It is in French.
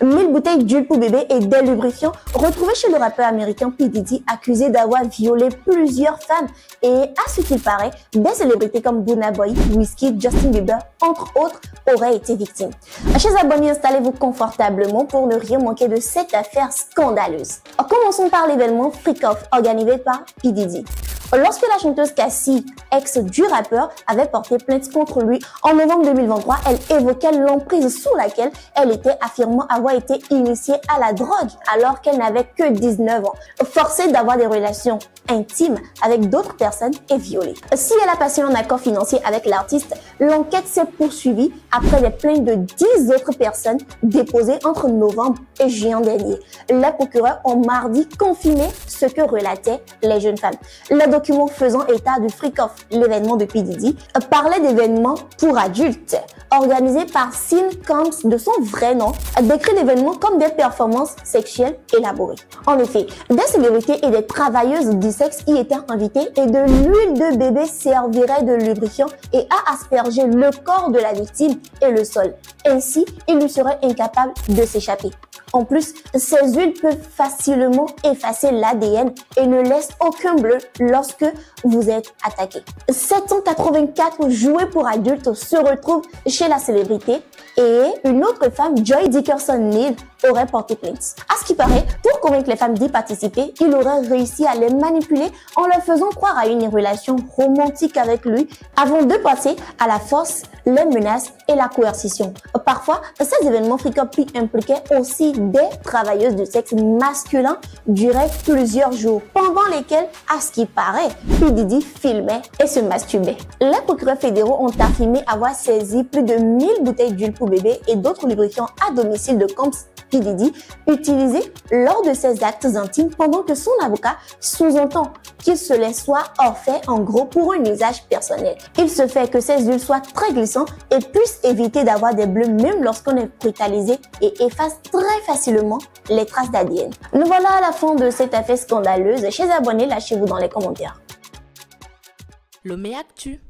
1000 bouteilles d'huile pour bébé et des lubrifiants retrouvés chez le rappeur américain P. Diddy, accusé d'avoir violé plusieurs femmes. Et à ce qu'il paraît, des célébrités comme Burna Boy, Wizkid, Justin Bieber, entre autres, auraient été victimes. Chers abonnés, installez-vous confortablement pour ne rien manquer de cette affaire scandaleuse. Commençons par l'événement Freak Off organisé par P. Diddy. Lorsque la chanteuse Cassie, ex du rappeur, avait porté plainte contre lui en novembre 2023, elle évoquait l'emprise sous laquelle elle était, affirmant avoir été initiée à la drogue alors qu'elle n'avait que 19 ans, forcée d'avoir des relations intimes avec d'autres personnes et violée. Si elle a passé un accord financier avec l'artiste, l'enquête s'est poursuivie après les plaintes de 10 autres personnes déposées entre novembre et juin dernier. Les procureurs ont mardi confirmé ce que relataient les jeunes femmes. Le document faisant état du Freak Off, l'événement de P. Diddy, parlait d'événements pour adultes organisé par Sean Combs de son vrai nom, décrit l'événement comme des performances sexuelles élaborées. En effet, des célébrités et des travailleuses du sexe y étaient invitées et de l'huile de bébé servirait de lubrifiant et à asperger le corps de la victime et le sol. Ainsi, il lui serait incapable de s'échapper. En plus, ces huiles peuvent facilement effacer l'ADN et ne laissent aucun bleu lorsque vous êtes attaqué. 784 jouets pour adultes se retrouvent chez la célébrité et une autre femme, Joy Dickerson-Neal, aurait porté plainte. À ce qui paraît, pour convaincre les femmes d'y participer, il aurait réussi à les manipuler en leur faisant croire à une relation romantique avec lui avant de passer à la force, les menaces et la coercition. Parfois, ces événements fréquents impliquaient aussi des travailleuses du sexe masculin duraient plusieurs jours, pendant lesquels, à ce qui paraît, P. Diddy filmait et se masturbait. Les procureurs fédéraux ont affirmé avoir saisi plus de 1000 bouteilles d'huile pour bébé et d'autres lubrifiants à domicile de Combs P. Diddy utilisés lors de ses actes intimes, pendant que son avocat sous-entend qu'il se les soit offert en gros pour un usage personnel. Il se fait que ces huiles soient très glissantes et puissent éviter d'avoir des bleus même lorsqu'on est brutalisé et effacent très facilement les traces d'ADN. Nous voilà à la fin de cette affaire scandaleuse. Chers abonnés, lâchez-vous dans les commentaires. Lomé Actu.